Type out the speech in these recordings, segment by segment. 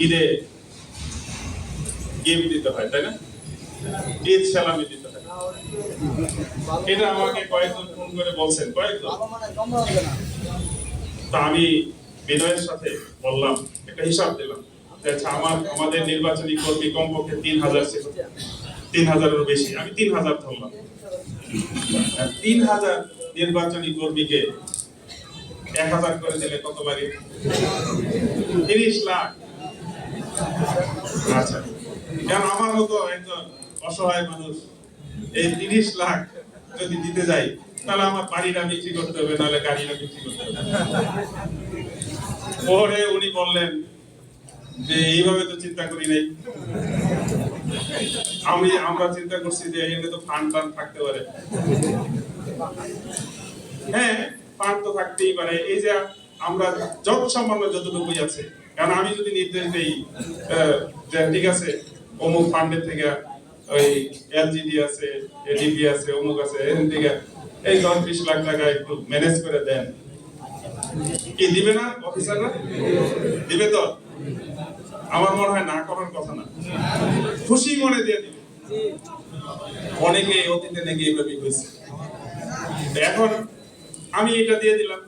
ঈদে গিফট দিতে হয়, তাই না? ঈদ সালামি দিতে হয়। এটা আমাকে কয়েকজন ফোন করে বলছেন, কয়েকজন। তা আমি বিনয়ের সাথে বললাম, একটা হিসাব দিলাম, আচ্ছা আমাদের নির্বাচনী কর্মী কমপক্ষে 3000 ছিল, 3000-এরও বেশি, আমি 3000 ধরলাম। 3000 নির্বাচনী কর্মীকে 1000 করে দিলে কত লাগে? 30 লাখ। আচ্ছা, কারণ আমার মতো একজন অসহায় মানুষ এই 30 লাখ যদি দিতে যাই, তাহলে আমার বাড়িটা বিক্রি করতে হবে, নাহলে গাড়িটা বিক্রি করতে হবে। পরে উনি বললেন যে এইভাবে তো চিন্তা করি নাই, আমরা চিন্তা করছি যে এখানে তো ফান্ড থাকতে পারে। হ্যাঁ, ফান্ড তো থাকতেই পারে। এই যে আমরা যত সামান্য যতটুকুই আছে, কারণ আমি যদি নির্দেশ দিই যে ঠিক আছে অমুক ফান্ডের থেকে ওই এলজিডি আছে, এডিপি আছে, অমুক আছে, এখান থেকে এই 10-20 লাখ টাকা একটু ম্যানেজ করে দেন, কি দিবে না অফিসাররা? দিবে তো? আমার মনে হয় না করার কথা না, খুশি মনে দিয়ে দিবে। অনেকে অতীতে নাকি এইভাবে হয়েছে। এখন আমি এটা দিয়ে দিলাম,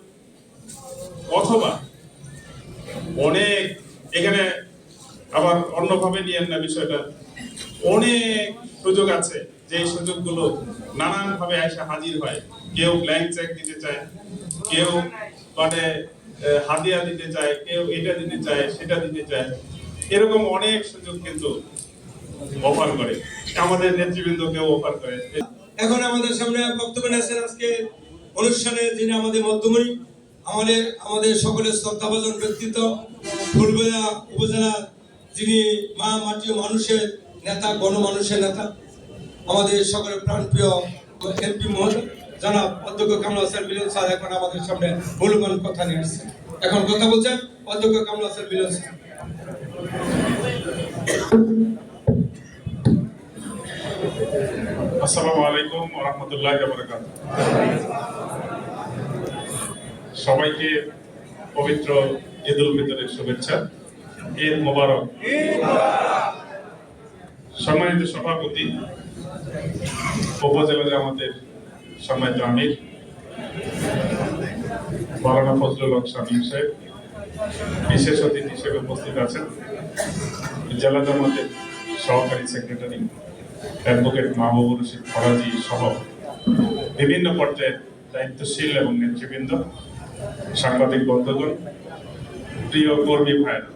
অথবা অনেক এখানে আবার অন্যভাবে নিয়েন না বিষয়টা, অনেক সুযোগ আছে যে সুযোগগুলো নানান ভাবে এসে হাজির হয়। কেউ ব্ল্যাঙ্ক চেক দিতে চায়, কেউ মানে হাদিয়া দিতে চায়, কেউ এটা দিতে চায়, সেটা দিতে চায়, এরকম অনেক সুযোগ কিন্তু অফার করে, আমাদের নেতৃবৃন্দ কেউ অফার করে। এখন আমাদের সামনে বক্তব্য নিয়েছেন আজকে অনুষ্ঠানে যিনি আমাদের মধ্যমণি, আমাদের সকলের শ্রদ্ধাভাজন ব্যক্তিত্ব, ফুলবেড়া উপজেলা যিনি মা মাটি মানুষের নেতা, গণমানুষের নেতা, আমাদের সকলের প্রাণপ্রিয় এমপি মহোদয় জনাব অধ্যক্ষ কামরুল হাসান মিলন স্যার এখন আমাদের সামনে মূল্যবান কথা নিয়ে আসছেন। এখন কথা বলছেন অধ্যক্ষ কামরুল হাসান মিলন স্যার। আসসালামু আলাইকুম ওয়া রাহমাতুল্লাহি ওয়া বারাকাতুহু। সবাইকে পবিত্র ঈদুল ফিতরের শুভেচ্ছা, ঈদ মোবারক। সম্মানিত সভাপতি, উপজেলা জামাতের সম্মানিত আমির মাওলানা ফজলুল হক শামীম সাহেব, বিশেষ অতিথি হিসেবে উপস্থিত আছেন জেলা জামাতের সহকারী সেক্রেটারি অ্যাডভোকেট মাহবুবুর রশিদ ফরাজি সহ বিভিন্ন পর্যায়ের দায়িত্বশীল এবং নেতৃবৃন্দ, সাংবাদিক বন্ধুগণ, প্রিয় কর্মী ভাইরা,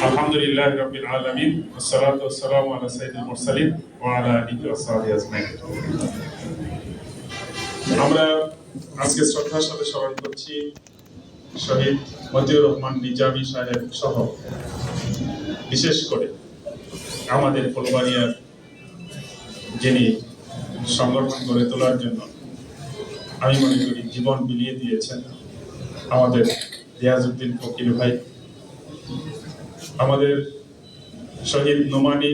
আলহামদুলিল্লাহ রাব্বিল আলামিন, ওয়াসসালাতু ওয়াসসালামু আলা সাইয়্যিদিল মুরসালিন ওয়া আলা আলিহি ওয়া সাহবিহি আজমাইন। আমরা আজকে শ্রদ্ধার সাথে স্মরণ করছি শহীদ মতিউর রহমান নিজামী সাহেব সহ বিশেষ করে আমাদের ফুলবাড়িয়ার যিনি সংগঠন গড়ে তোলার জন্য আমি মনে করি জীবন বিলিয়ে দিয়েছেন, আমাদের রিয়াজউদ্দিন ফকির ভাই, আমাদের শহীদ নোমানী,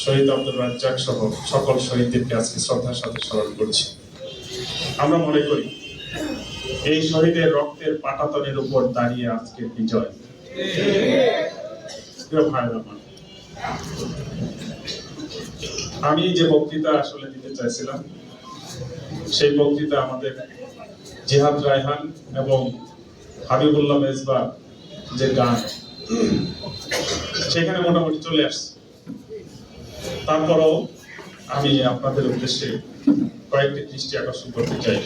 শহীদ আব্দুর রাজ্জাক সহ সকল শহীদদেরকে আজকে শ্রদ্ধার সাথে স্মরণ করছি। আমরা মনে করি এই শহীদের রক্তের পাটাতনের উপর দাঁড়িয়ে আজকের বিজয়। আমি যে বক্তৃতা আসলে দিতে চাইছিলাম, সেই বক্তৃতা আমাদের জিহাদ রায়হান এবং হাবিবুল্লাহ মেজবা যে গান, সেখানে মোটামুটি চলে আসছে। তারপরও আমি আপনাদের উদ্দেশ্যে কয়েকটি দৃষ্টি আকর্ষণ করতে চাই।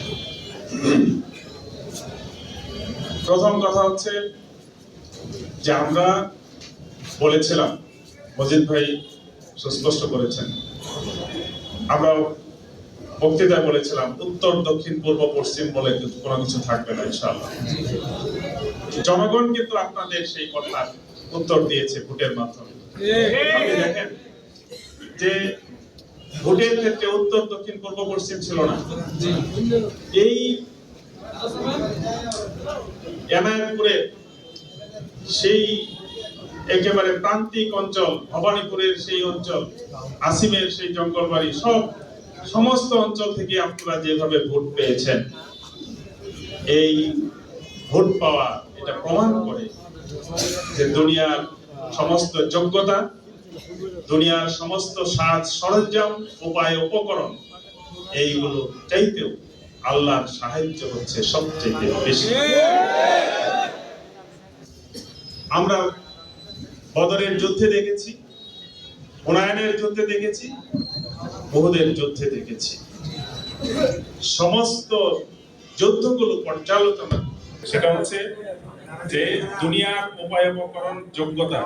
প্রথম কথা হচ্ছে যে আমরা বলেছিলাম, মজিদ ভাই সুস্পষ্ট করেছেন, আমরা বক্তৃতায় বলেছিলাম উত্তর দক্ষিণ পূর্ব পশ্চিম বলে কোনো কিছু থাকবে না ইনশাআল্লাহ। জনগণ কিন্তু আপনাদের সেই কথার উত্তর দিয়েছে ভোটের মাধ্যমে। আপনি দেখেন যে ভোটের ক্ষেত্রে উত্তর দক্ষিণ পূর্ব পশ্চিম ছিল না। এই এনায়েতপুরে সেই একেবারে প্রান্তিক অঞ্চল, ভবানীপুরের সেই অঞ্চল, আসিমের সেই জঙ্গলবাড়ি, সমস্ত অঞ্চল থেকে আপনারা যেভাবে ভোট পেয়েছেন, এই ভোট পাওয়া এটা প্রমাণ করে যে দুনিয়ার সমস্ত যোগ্যতা, দুনিয়ার সমস্ত সাজ সরঞ্জাম, উপায় উপকরণ, এইগুলো চাইতেও আল্লাহর সাহায্য হচ্ছে সবচেয়ে বেশি। আমরা বদরের যুদ্ধে দেখেছি, হুনায়নের যুদ্ধে দেখেছি, উহুদের যুদ্ধে দেখেছি। সমস্ত যুদ্ধগুলো পর্যালোচনা সেটা হচ্ছে যে দুনিয়ার উপায় উপকরণ যোগ্যতা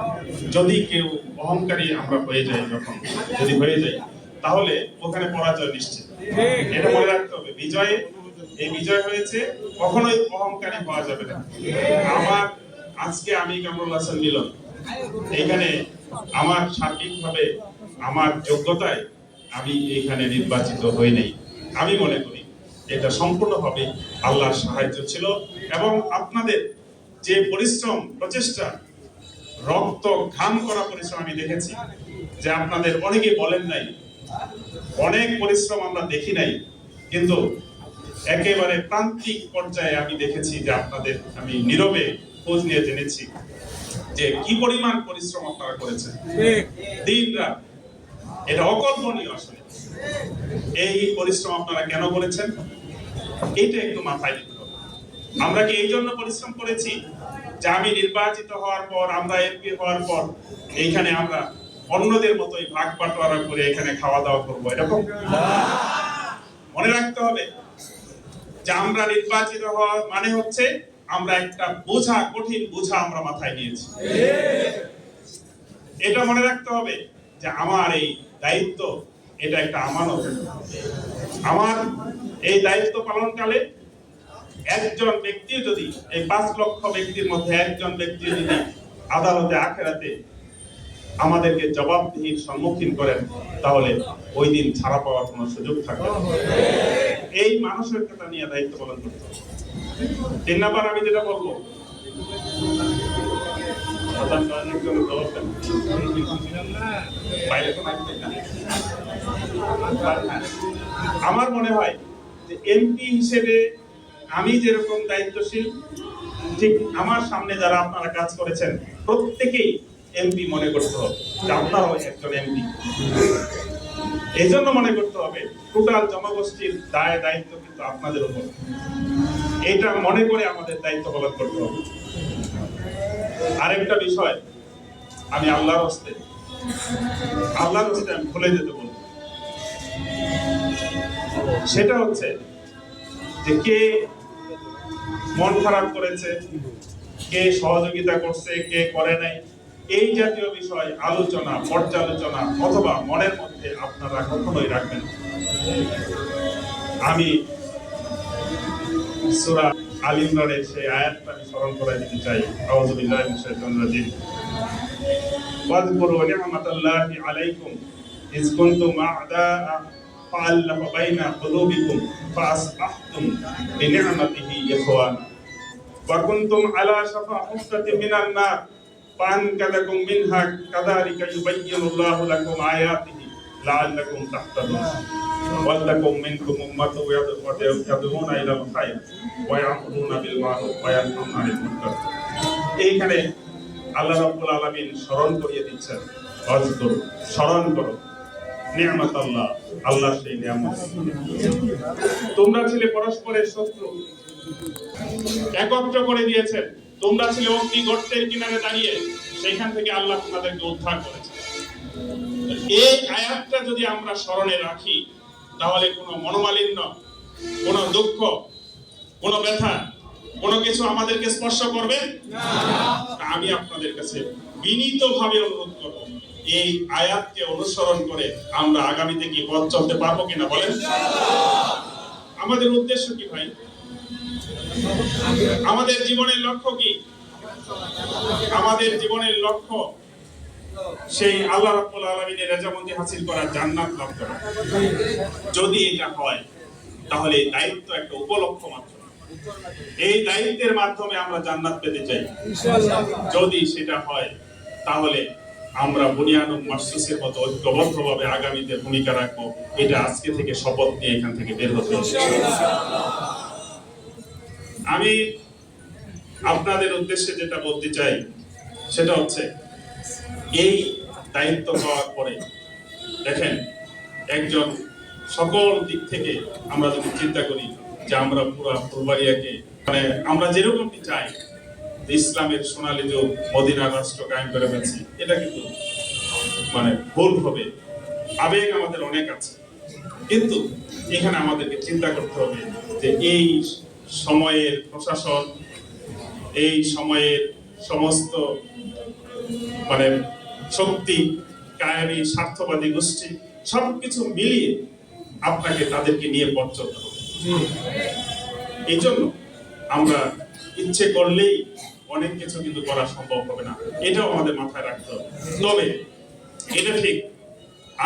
যদি কেউ অহংকারী আমরা হয়ে যাই, যখন যদি হয়ে যাই তাহলে ওখানে পরাজয় নিশ্চিত। এটা মনে রাখতে হবে, বিজয়ে এই বিজয় হয়েছে, কখনোই অহংকারী হওয়া যাবে না। আমার আজকে আমি কামরুল হাসান মিলন এখানে আমার সার্বিকভাবে আমার যোগ্যতায় আমি এখানে নির্বাচিত হই নাই। আমি মনে করি এটা সম্পূর্ণভাবে আল্লাহর সাহায্য ছিল এবং আপনাদের যে পরিশ্রম, প্রচেষ্টা, রক্ত ঘাম করা পরিশ্রম আমি দেখেছি। যে আপনাদের অনেকে বলেন নাই, অনেক পরিশ্রম আমরা দেখি নাই, কিন্তু একেবারে প্রান্তিক পর্যায়ে আমি দেখেছি যে আপনাদের আমি নীরবে খোঁজ নিয়ে জেনেছি যে কি পরিমাণ পরিশ্রম আপনারা করেছেন দিন রাত। এটা অকল্পনীয় আসলে। এই পরিশ্রম আপনারা কেন করেছেন এটা একটু মাথায় দিতে হবে। আমরা কি এই জন্য পরিশ্রম করেছি যে আমি নির্বাচিত হওয়ার পর, আমরা এমপি হওয়ার পর এইখানে আমরা অন্যদের মতোই ভাগ বাটোয়ারা করে এখানে খাওয়া দাওয়া করবো? এরকম মনে রাখতে হবে যে আমরা নির্বাচিত হওয়া মানে হচ্ছে আমরা একটা বোঝা, কঠিন বোঝা আমরা মাথায় নিয়েছি। এটা মনে রাখতে হবে যে আমার এই দায়িত্ব, এটা একটা আমানত। আমার এই দায়িত্ব পালনকালে একজন ব্যক্তি যদি, এই 5 লক্ষ ব্যক্তির মধ্যে একজন ব্যক্তি যদি আদালতে আখেরাতে আমাদেরকে জবাবদিহির সম্মুখীন করেন, তাহলে ওই দিন ছাড়া পাওয়ার কোনো সুযোগ থাকবে না। এই মানসিকতা নিয়ে দায়িত্ব পালন করতে হবে। 3 নাম্বার আমি যেটা বলবো, আমার মনে হয় যে এমপি হিসেবে আমি যেরকম দায়িত্বশীল, ঠিক আমার সামনে যারা আপনারা কাজ করেছেন প্রত্যেকেই এমপি মনে করতে হবে যে আপনারাও একজন এমপি। এই জন্য মনে করতে হবে টোটাল জনগোষ্ঠীর দায় দায়িত্ব কিন্তু আপনাদের উপর। এটা মনে করে আমাদের দায়িত্ব পালন করতে হবে। আরেকটা বিষয় আমি আল্লাহর হস্তে আমি ভুলে যেতে বলবো, সেটা হচ্ছে যে কে মন খারাপ করেছে, কে সহযোগিতা করছে, কে করে নাই, এই জাতীয় বিষয় আলোচনা, পর্যালোচনা অথবা মনের মধ্যে আপনারা কখনোই রাখবেন। আমি সূরা আল ইমরানের সেই আয়াতটা আমি স্মরণ করাই দিতে চাই। আউযু বিল্লাহি মিনাশ শাইতানির রাজিম। ওয়াযকুরু নি'মাতাল্লাহি আলাইকুম ইয কুনতুম আ'দাআ ফাআল্লাফা বাইনা কুলুবিকুম ফাআসবাহতুম বিনি'মাতিহি ইখওয়ানা ওয়া কুনতুম আলা শাফা হুফরাতিন মিনান নার ফাআনকাযাকুম মিনহা কাযালিকা ইউবায়্যিনুল্লাহু লাকুম আয়াতিহি লাআল্লাকুম তাহতাদুন। ওয়ালাকুম মিনকুম উম্মাতুন ইয়াদউনা ইলাল খায়র ওয়া ইয়া'মুরুনা বিল মা'রুফ ওয়া ইয়ানহাউনা আনিল মুনকার। এইখানে আল্লাহ রাব্বুল আলামিন স্মরণ করিয়ে দিচ্ছেন, ওয়াজকুরু, স্মরণ করো নি'মাতাল্লাহ, আল্লাহর সেই নিয়ামত। তোমরা ছিলে পরস্পরের শত্রু, একত্র করে দিয়েছেন। তোমরা ছিলে অগ্নি গর্তের কিনারে দাঁড়িয়ে, সেখান থেকে আল্লাহ তোমাদেরকে উদ্ধার করেছেন। এই আয়াতটা যদি আমরা স্মরণে রাখি, তাহলে কোনো মনোমালিন্য, কোনো দুঃখ, কোনো ব্যথা, কোনো কিছু আমাদেরকে স্পর্শ করবে না। আমি আপনাদের কাছে বিনীতভাবে অনুরোধ করব, এই আয়াতকে অনুসরণ করে আমরা আগামীতে কি পথ চলতে পারবো কিনা বলেন? আমাদের উদ্দেশ্য কি ভাই? আমাদের জীবনের লক্ষ্য কি? আমাদের জীবনের লক্ষ্য সেই আল্লাহ রাব্বুল আলামিনের রেজামন্দি হাসিল করা, জান্নাত লাভ করা। যদি এটা হয় তাহলে এই দায়িত্ব একটা উপলক্ষ্য মাত্র। এই দায়িত্বের মাধ্যমে আমরা জান্নাত পেতে চাই। যদি সেটা হয় তাহলে আমরা বুনিয়ানুম মাসসুসের মতো ঐক্যবদ্ধভাবে আগামীতে ভূমিকা রাখবো। এটা আজকে থেকে শপথ নিয়ে এখান থেকে বের হতে হবে। আমি আপনাদের উদ্দেশ্যে যেটা বলতে চাই, সেটা হচ্ছে এই দায়িত্ব পাওয়ার পরে দেখেন একজন সকল দিক থেকে আমরা যদি চিন্তা করি যে আমরা পুরো ফুলবাড়িয়াকে মানে আমরা যেরকমটি চাই যে ইসলামের সোনালী যুগ মদিনার রাষ্ট্র কায়েম করে ফেলছি, এটা কিন্তু মানে ভুল হবে। আবেগ আমাদের অনেক আছে, কিন্তু এখানে আমাদেরকে চিন্তা করতে হবে যে এই সময়ের প্রশাসন, এই সময়ের সমস্ত মানে শক্তি, কায়েমি স্বার্থবাদী গোষ্ঠী সবকিছু মিলিয়ে আপনাকে তাদেরকে নিয়ে পথ চলতে হবে। এই জন্য আমরা ইচ্ছে করলেই অনেক কিছু কিন্তু করা সম্ভব হবে না, এটাও আমাদের মাথায় রাখতে হবে। তবে এটা ঠিক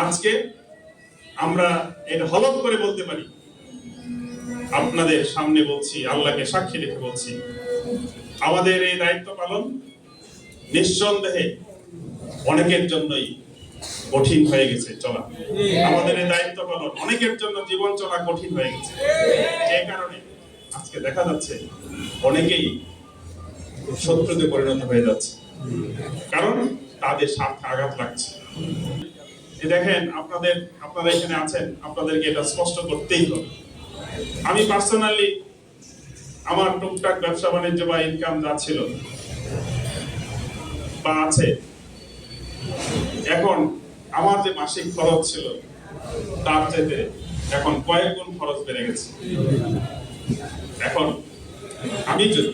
আজকে আমরা এটা হলফ করে বলতে পারি, আপনাদের সামনে বলছি, আল্লাহকে সাক্ষী রেখে বলছি, আমাদের এই দায়িত্ব পালন নিঃসন্দেহে অনেকের জন্যই কঠিন হয়ে গেছে চলা। আমাদের এই দায়িত্ব পালন অনেকের জন্য জীবন চলা কঠিন হয়ে গেছে, যে কারণে আজকে দেখা যাচ্ছে অনেকেই শত্রুতে পরিণত হয়ে যাচ্ছে, কারণ তাদের স্বার্থে আঘাত লাগছে। দেখেন আপনারা এখানে আছেন, আপনাদেরকে এটা স্পষ্ট করতেই হবে। আমি পার্সোনালি আমার টুকটাক ব্যবসা বাণিজ্য বা ইনকাম যা ছিল বা আছে, এখন আমার যে মাসিক খরচ ছিল তার চাইতে এখন কয়েক গুণ খরচ বেড়ে গেছে। এখন আমি যদি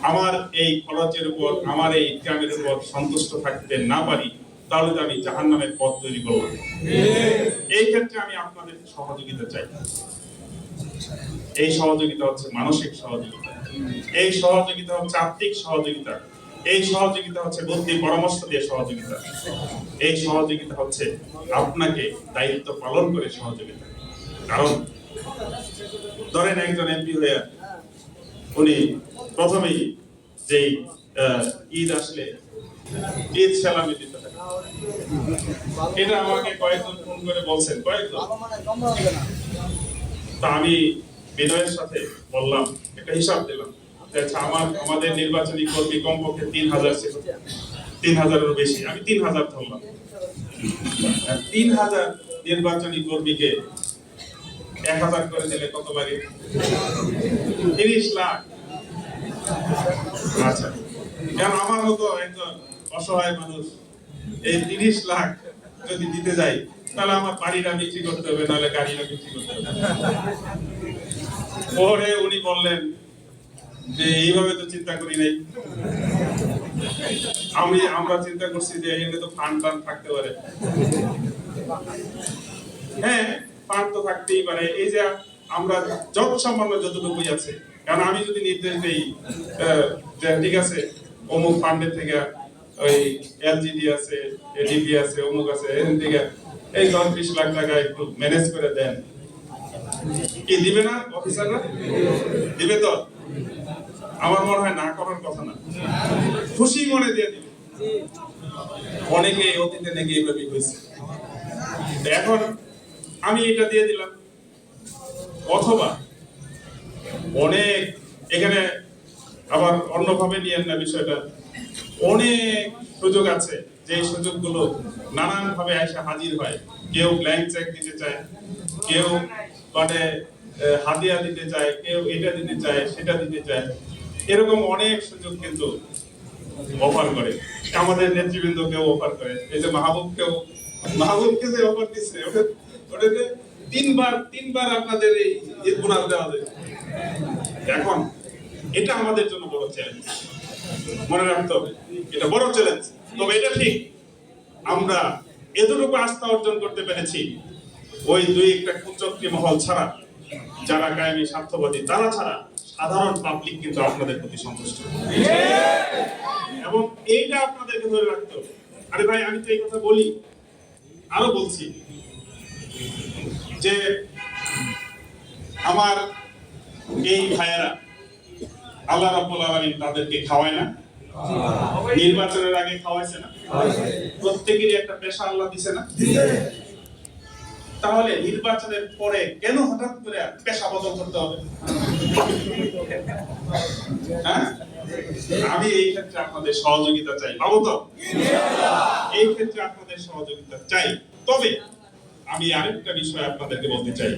আমার এই খরচের উপর, আমার এই ইনকামের উপর সন্তুষ্ট থাকতে না পারি, তাহলে তো আমি জাহান্নামের পথ তৈরি করব। এই ক্ষেত্রে আমি আপনাদের সহযোগিতা চাই। এই সহযোগিতা হচ্ছে মানসিক সহযোগিতা, এই সহযোগিতা হচ্ছে আর্থিক সহযোগিতা, এই সহযোগিতা হচ্ছে বুদ্ধি পরামর্শ দিয়ে সহযোগিতা, এই সহযোগিতা হচ্ছে আপনাকে দায়িত্ব পালন করে সহযোগিতা। কারণ ধরেন একজন এমপি হয়ে উনি প্রথমেই যেই ঈদ আসলে ঈদ সালামি দিতে থাকে, এটা আমাকে কয়েকজন ফোন করে বলছেন, কয়েকজন। তা আমি বিনয়ের সাথে বললাম, একটা হিসাব দিলাম, আচ্ছা আমাদের নির্বাচনী কর্মী কমপক্ষে 3000 ছিল, 3000-এরও বেশি, আমি 3000 ধরলাম। 3000 নির্বাচনী কর্মীকে 1000 করে দিলে কত লাগে? 30 লাখ। আচ্ছা, কারণ আমার মতো একজন অসহায় মানুষ এই 30 লাখ যদি দিতে যাই, তাহলে আমার বাড়িটা বিক্রি করতে হবে, নাহলে গাড়িটা বিক্রি করতে হবে। পরে উনি বললেন যে এইভাবে তো চিন্তা করি নাই, আমরা চিন্তা করছি যে এখানে তো ফান্ড থাকতে পারে। হ্যাঁ, ফান্ড তো থাকতেই পারে। এই যে আমরা যত সামান্য যতটুকুই আছে, কারণ আমি যদি নির্দেশ দিই যে ঠিক আছে অমুক ফান্ডের থেকে ওই এলজিডি আছে, এডিপি আছে, অমুক আছে, এখান থেকে এই 10-20 লাখ টাকা একটু ম্যানেজ করে দেন, কি দিবে না অফিসাররা? দিবে তো? আমার মনে হয় না করার কথা না, খুশি মনে দিয়ে দিবে। অনেকে অতীতে নাকি এইভাবে হয়েছে। এখন আমি এটা দিয়ে দিলাম, অথবা অনেক এখানে আবার অন্যভাবে নিয়েন না বিষয়টা, অনেক সুযোগ আছে যে সুযোগগুলো নানান ভাবে এসে হাজির হয়। কেউ ব্ল্যাঙ্ক চেক দিতে চায়, কেউ মানে হাদিয়া দিতে চায়, কেউ এটা দিতে চায়, সেটা দিতে চায়, এরকম অনেক সুযোগ কিন্তু অফার করে। আমাদের নেতৃবৃন্দ কেউ অফার করে, এই যে মাহবুবকে যে অফার দিচ্ছে, ওটাতে তিনবার আপনাদের এই বোনাস দেওয়া যায়। এখন এটা আমাদের জন্য বড় চ্যালেঞ্জ, মনে রাখতে হবে, এটা বড় চ্যালেঞ্জ। তবে এটা ঠিক আমরা এতটুকু আস্থা অর্জন করতে পেরেছি, ওই দুই একটা কুচক্রী মহল ছাড়া, যারা কায়েমি স্বার্থবাদী তারা ছাড়া সাধারণ পাবলিক কিন্তু আপনাদের প্রতি সন্তুষ্ট, এবং এইটা আপনাদেরকে ধরে রাখতে হবে। আরে ভাই, আমি তো এই কথা বলি, আরো বলছি যে আমার এই ভাইয়েরা আল্লাহ রাব্বুল আলামিন তাদেরকে খাওয়ায় না? নির্বাচনের আগে খাওয়াইছে না? প্রত্যেকেরই একটা পেশা আল্লাহ দিছে না? তাহলে নির্বাচনের পরে কেন হঠাৎ করে পেশা বদল করতে হবে? হ্যাঁ, আমি এই ক্ষেত্রে আপনাদের সহযোগিতা চাই, পাবো তো? এই ক্ষেত্রে আপনাদের সহযোগিতা চাই। তবে আমি আরেকটা বিষয় আপনাদেরকে বলতে চাই,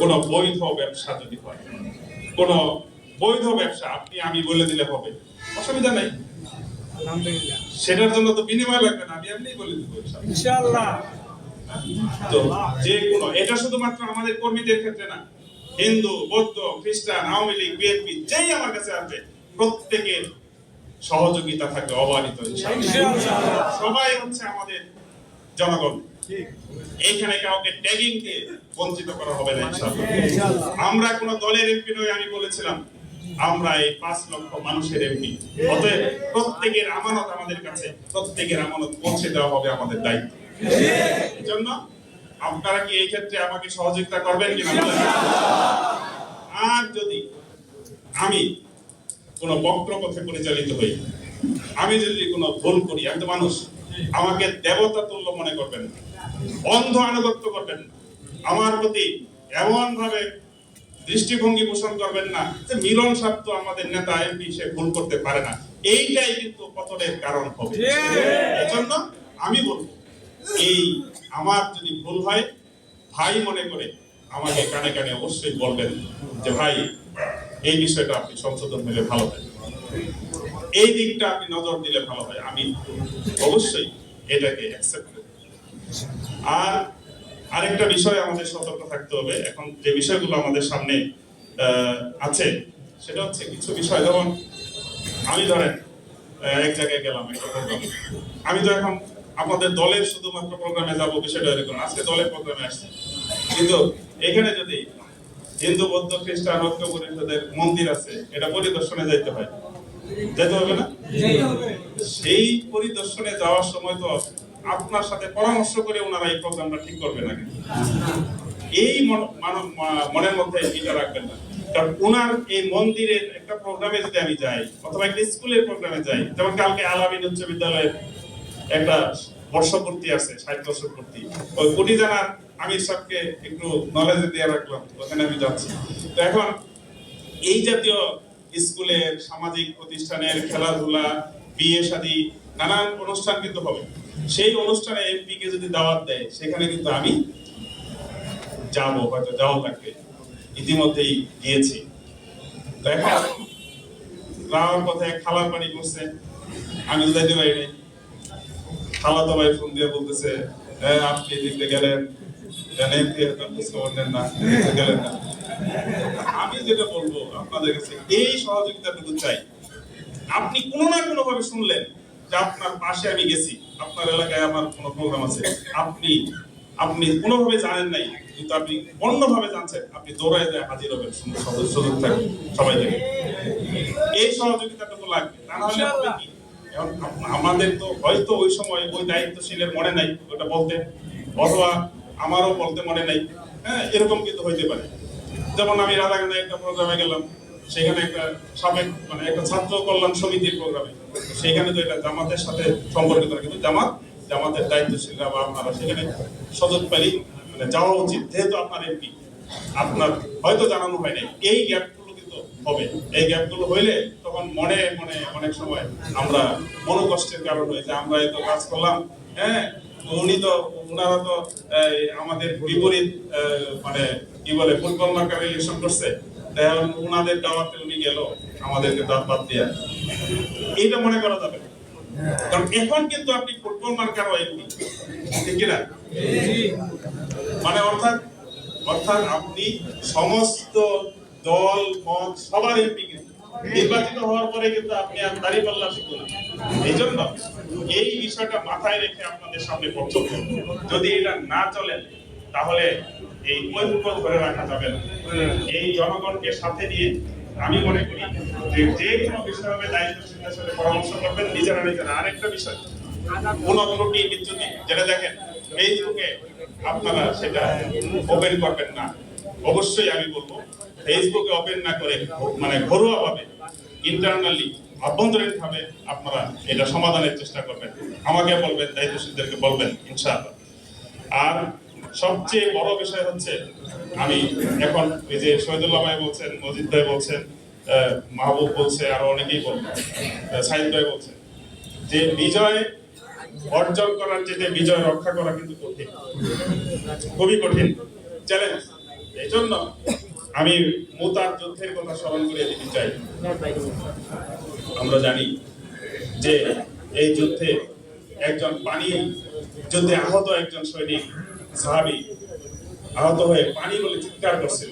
কোন বৈধ ব্যবসা যদি হয়, কোন বৈধ ব্যবসা আপনি আমি বলে দিলে হবে, অসুবিধা নাই। সেটার জন্য তো বিনিময় লাগবে না, আমি এমনি বলে দিব ইনশাআল্লাহ। তো যে কোনো, এটা শুধুমাত্র আমাদের কর্মীদের ক্ষেত্রে না, হিন্দু, বৌদ্ধ, খ্রিস্টান, আওয়ামী লীগ, বিএনপি যেই আমার কাছে আসবে প্রত্যেকের সহযোগিতা থাকবে অবারিত ইনশাআল্লাহ। সবাই হচ্ছে আমাদের জনগণ, এইখানে কাউকে ট্যাগিং দিয়ে বঞ্চিত করা হবে না ইনশাআল্লাহ। আমরা কোন দলের এমপি নই, আমি বলেছিলাম আমরা এই 5 লক্ষ মানুষের এমপি। অতএব প্রত্যেকের আমানত আমাদের কাছে, প্রত্যেকের আমানত পৌঁছে দেওয়া হবে আমাদের দায়িত্ব। এজন্য আপনারা কি এই ক্ষেত্রে আমাকে সহযোগিতা করবেন কিনা? আর যদি আমি কোন বক্র পথে পরিচালিত হই, আমি যদি কোনো ভুল করি, আমি তো মানুষ, আমাকে দেবতা তুল্য মনে করবেন না, অন্ধ আনুগত্য করবেন না, আমার প্রতি এমন ভাবে দৃষ্টিভঙ্গি পোষণ করবেন না যে মিলন সাহেব তো আমাদের নেতা এমপি, সে ভুল করতে পারে না। এইটাই কিন্তু পতনের কারণ হবে। এজন্য আমি বলবো, এই আমার যদি ভুল হয়, ভাই মনে করে আমাকে কানে কানে অবশ্যই বলবেন যে ভাই এই বিষয়টা আপনি সংশোধন হলে ভালো হয়, এই দিকটা আপনি নজর দিলে ভালো হয়, আমি অবশ্যই এটাকে অ্যাকসেপ্ট করি। আর আরেকটা বিষয় আমাদের সতর্ক থাকতে হবে, এখন যে বিষয়গুলো আমাদের সামনে আছে সেটা হচ্ছে কিছু বিষয়, যেমন আমি ধরেন এক জায়গায় গেলাম একটা প্রোগ্রামে, আমি তো এখন আপনাদের দলের শুধুমাত্র প্রোগ্রামে যাব বিষয়টা এরকম, আজকে দলের প্রোগ্রামে আসছে, কিন্তু এখানে যদি হিন্দু, বৌদ্ধ, খ্রিস্টান ঐক্য পরিষদের মন্দির আছে, এটা পরিদর্শনে যাইতে হয়, যেতে হবে না? সেই পরিদর্শনে যাওয়ার সময় তো আপনার সাথে পরামর্শ করে ওনারা এই প্রোগ্রামটা ঠিক করবে না, কিন্তু এই মনের মধ্যে এটা রাখবেন না। কারণ ওনার এই মন্দিরের একটা প্রোগ্রামে যদি আমি যাই, অথবা একটা স্কুলের প্রোগ্রামে যাই, যেমন কালকে আলামিন উচ্চ বিদ্যালয়ের একটা বর্ষপূর্তি আছে, 60 বর্ষপূর্তি, ওই কোটি জানার আমির সাহেবকে একটু নলেজ দিয়ে রাখলাম, ওখানে আমি যাচ্ছি। তো এখন এই জাতীয় স্কুলের, সামাজিক প্রতিষ্ঠানের খেলাধুলা, বিয়ে শাদী, নানান অনুষ্ঠান কিন্তু হবে। সেই অনুষ্ঠানে এমপি কে যদি দাওয়াত দেয়, সেখানে কিন্তু আমি যাবো, হয়তো যাওয়া লাগবে, ইতিমধ্যেই গিয়েছি। তো এখন যাওয়ার পথে খালার পানি করছে, আমি যাইতে পারি, খালা তো ভাই ফোন দিয়ে বলতেছে আপনি এদিকে গেলেন, গেলেন না। আমি যেটা বলবো আপনাদের কাছে, এই সহযোগিতাটুকু চাই। আপনি কোনো না কোনো ভাবে শুনলেন যে আপনার পাশে আমি গেছি, আপনার এলাকায় আমার কোনো প্রোগ্রাম আছে, আপনি কোনোভাবে জানেন নাই, কিন্তু আপনি অন্যভাবে জানছেন, আপনি দৌড়ায় যায় হাজির হবেন, সুযোগ থাকবে সবাই থেকে। এই সহযোগিতাটুকু লাগবে, তা নাহলে হবে কি, আমাদের তো হয়তো ওই সময় ওই দায়িত্বশীলের মনে নাই ওটা বলতে, অথবা আমারও বলতে মনে নাই, হ্যাঁ, এরকম কিন্তু হইতে পারে। যেমন আমি রাধাকান্দে একটা প্রোগ্রামে গেলাম, সেখানে একটা সাবেক একটা ছাত্র কল্যাণ সমিতির প্রোগ্রামে, সেখানে তো এটা জামাতের সাথে সম্পর্কিত না, কিন্তু জামাতের দায়িত্বশীলরা বা আপনারা সেখানে সুযোগ পেলেই যাওয়া উচিত, যেহেতু আপনার এমপি, আপনার হয়তো জানানো হয় নাই। এই গ্যাপগুলো কিন্তু হবে, এই গ্যাপগুলো হইলে তখন মনে মনে অনেক সময় আমরা মনোকষ্টের কারণ হয়ে যে আমরা এত কাজ করলাম, হ্যাঁ, ওনারা তো আমাদের বিপরীত কি বলে ফুটবল মার্কার ইলেকশন করছে, ওনাদের দাওয়াতে উনি গেল, আমাদেরকে দাওয়াত বাদ দিয়া, এইটা মনে করা যাবে। কারণ এখন কিন্তু আপনি ফুটবল মার্কার এমপি, ঠিক কিনা? অর্থাৎ আপনি সমস্ত দল মত সবার এমপি, কিন্তু নির্বাচিত হওয়ার পরে কিন্তু আপনি আর দাঁড়িপাল্লা শুধু না। এই জন্য এই বিষয়টা মাথায় রেখে আপনাদের সামনে বক্তব্য, যদি এটা না চলে তাহলে এই ঐক্য ধরে রাখা যাবে না। এই জনগণকে সাথে নিয়ে আমি মনে করি যে কোনো বিষয় হবে দায়িত্বশীলতার সাথে পরামর্শ করবেন নিজেরা। আরেকটা বিষয়, কোন ত্রুটি বিচ্যুতি যেটা দেখেন ফেসবুকে, আপনারা সেটা ওপেন করবেন না। অবশ্যই আমি বলবো ফেসবুকে ওপেন না করে ঘরোয়া ভাবে, ইন্টারনালি, অভ্যন্তরীণ ভাবে আপনারা এটা সমাধানের চেষ্টা করবেন, আমাকে বলবেন, দায়িত্বশীলদেরকে বলবেন, ইনশাআল্লাহ। আর সবচেয়ে বড় বিষয় হচ্ছে, আমি এখন এই যে শহীদুল্লাহ ভাই বলছেন, মজিদ ভাই বলছেন, মাহবুব বলছে, আরো অনেকেই বলছে, সাইদ ভাই বলছে যে বিজয় অর্জন করার চেয়ে বিজয় রক্ষা করা কিন্তু কঠিন, খুবই কঠিন চ্যালেঞ্জ। এই জন্য আমি মুতার যুদ্ধের কথা স্মরণ করে দিতে চাই। আমরা জানি যে এই যুদ্ধে একজন পানি যুদ্ধে আহত একজন সৈনিক সাহাবী আহত হয়ে পানি বলে চিৎকার করছিল।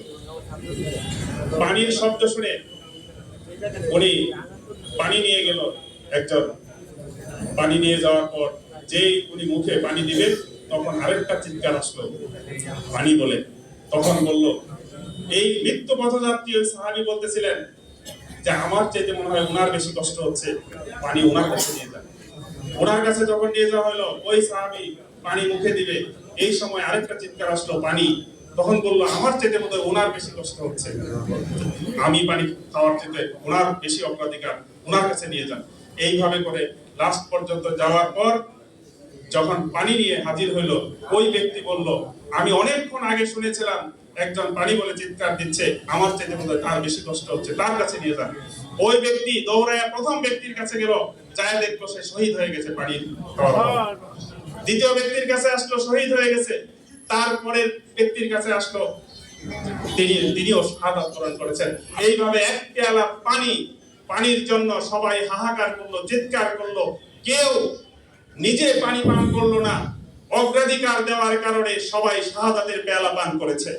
পানির শব্দ শুনে উনি পানি নিয়ে গেল। একজন পানি নিয়ে যাওয়ার পর যেই উনি মুখে পানি দিবেন তখন আরেকটা চিৎকার আসলো পানি বলে। তখন বলল, এই মৃত্যু পথযাত্রী ওই সাহাবী বলতেছিলেন যে আমার চাইতে মনে হয় ওনার বেশি কষ্ট হচ্ছে, পানি ওনার কাছে নিয়ে যান। ওনার কাছে যখন নিয়ে যাওয়া হলো, ওই সাহাবী পানি মুখে দিবে, এই সময় আরেকটা চিৎকার আসলো পানি। তখন বললো, আমার চাইতে বোধহয় ওনার বেশি কষ্ট হচ্ছে, আমি পানি খাওয়ার চাইতে ওনার বেশি অগ্রাধিকার, ওনার কাছে নিয়ে যান। এইভাবে করে লাস্ট পর্যন্ত যাওয়ার পর যখন পানি নিয়ে হাজির হইলো, ওই ব্যক্তি বলল, আমি অনেকক্ষণ আগে শুনেছিলাম একজন পানি বলে চিৎকার দিচ্ছে, আমার চাইতে বোধহয় তার বেশি কষ্ট হচ্ছে, তার কাছে নিয়ে যান। ওই ব্যক্তি দৌড়ায় প্রথম ব্যক্তির কাছে গেল, যায় দেখলো সে শহীদ হয়ে গেছে পানি খাওয়ার পর। দ্বিতীয় ব্যক্তির কাছে আসলো, শহীদ হয়ে গেছে। তারপরের ব্যক্তির কাছে আসলো, তিনিও শাহাদাত বরণ করেছেন। এইভাবে এক পেয়ালা পানির জন্য সবাই হাহাকার করলো, চিৎকার করলো। কেউ নিজে পানি পান করলো না, অগ্রাধিকার দেওয়ার কারণে সবাই শাহাদাতের পেয়ালা পান করেছে।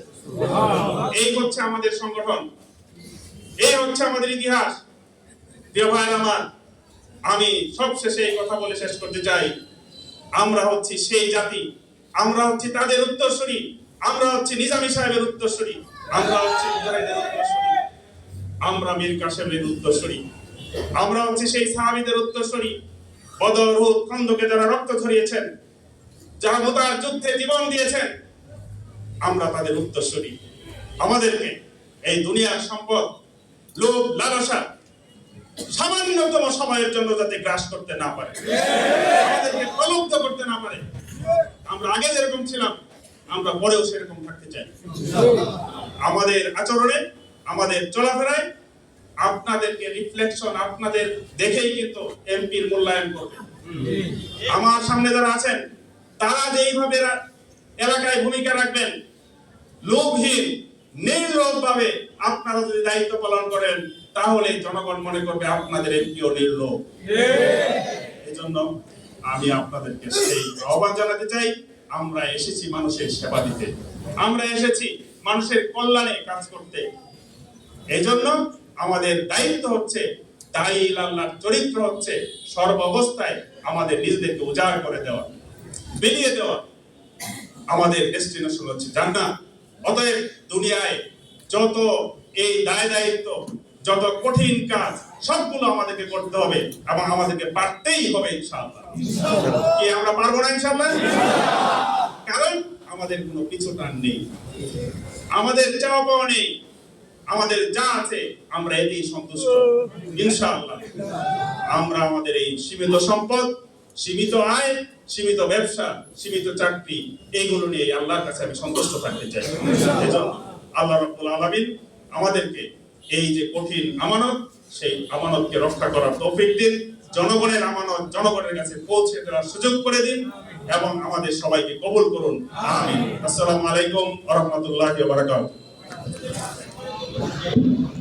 এই হচ্ছে আমাদের সংগঠন, এই হচ্ছে আমাদের ইতিহাস। প্রিয় ভাই আমার, আমি সবশেষে এই কথা বলে শেষ করতে চাই, আমরা হচ্ছি সেই জাতি, আমরা হচ্ছি তাদের উত্তরসূরি, আমরা হচ্ছি নিজামী সাহেবের উত্তরসূরি, আমরা হচ্ছি মুজাহিদের উত্তরসূরি, আমরা মীর কাসেমের উত্তরসূরি, আমরা হচ্ছি সেই সাহাবীদের উত্তরসূরি। বদর, উহুদ, খন্দকে যারা রক্ত ঝরিয়েছেন, যারা মুতার যুদ্ধে জীবন দিয়েছেন, আমরা তাদের উত্তরসূরি। আমাদেরকে এই দুনিয়ার সম্পদ, লোভ, লালসা সামান্যতম সময়ের জন্য যাতে গ্রাস করতে না পারে, আমাদেরকে প্রলুব্ধ করতে না পারে। আমরা আগে যেরকম ছিলাম, আমরা পরেও সেরকম থাকতে চাই। আমাদের আচরণে, আমাদের চলাফেরায় আপনাদেরকে রিফ্লেকশন, আপনাদের দেখেই কিন্তু এমপির মূল্যায়ন করবে। আমার সামনে যারা আছেন, তারা যেইভাবে এলাকায় ভূমিকা রাখবেন, লোভহীন নির্লোভভাবে আপনারা যদি দায়িত্ব পালন করেন, তাহলে জনগণ মনে করবে আপনাদের এমপিও নির্লোভ। এজন্য আমি আপনাদেরকে সেই আহ্বান জানাতে চাই, আমরা এসেছি মানুষের সেবা দিতে, আমরা এসেছি মানুষের কল্যাণে কাজ করতে। এজন্য আমাদের দায়িত্ব হচ্ছে, দায়ীল আল্লাহর চরিত্র হচ্ছে সর্বাবস্থায় আমাদের নিজেদেরকে উজাড় করে দেওয়া, বিলিয়ে দেওয়া। আমাদের ডেস্টিনেশন হচ্ছে জান্নাত। অতএব দুনিয়ায় যত এই দায় দায়িত্ব, যত কঠিন কাজ, সবগুলো আমাদেরকে করতে হবে এবং আমাদেরকে পারতেই হবে ইনশাআল্লাহ। কি আমরা পারবো না ইনশাআল্লাহ? কারণ আমাদের কোনো পিছু টান নেই, আমাদের চাওয়া পাওয়া নেই, আমাদের যা আছে আমরা এতেই সন্তুষ্ট ইনশাআল্লাহ। আমরা আমাদের এই সীমিত সম্পদ, সীমিত আয়, সীমিত ব্যবসা, সীমিত চাকরি, এইগুলো নিয়ে আল্লাহর কাছে আমি সন্তুষ্ট থাকতে চাই। এজন্য আল্লাহ রাব্বুল আলামিন আমাদেরকে এই যে কঠিন আমানত, সেই আমানতকে রক্ষা করার তৌফিক দিন। জনগণের আমানত জনগণের কাছে পৌঁছে দেওয়ার সুযোগ করে দিন এবং আমাদের সবাইকে কবুল করুন। আমিন। আসসালামু আলাইকুম ওয়া রাহমাতুল্লাহি ওয়া বারাকাতুহু।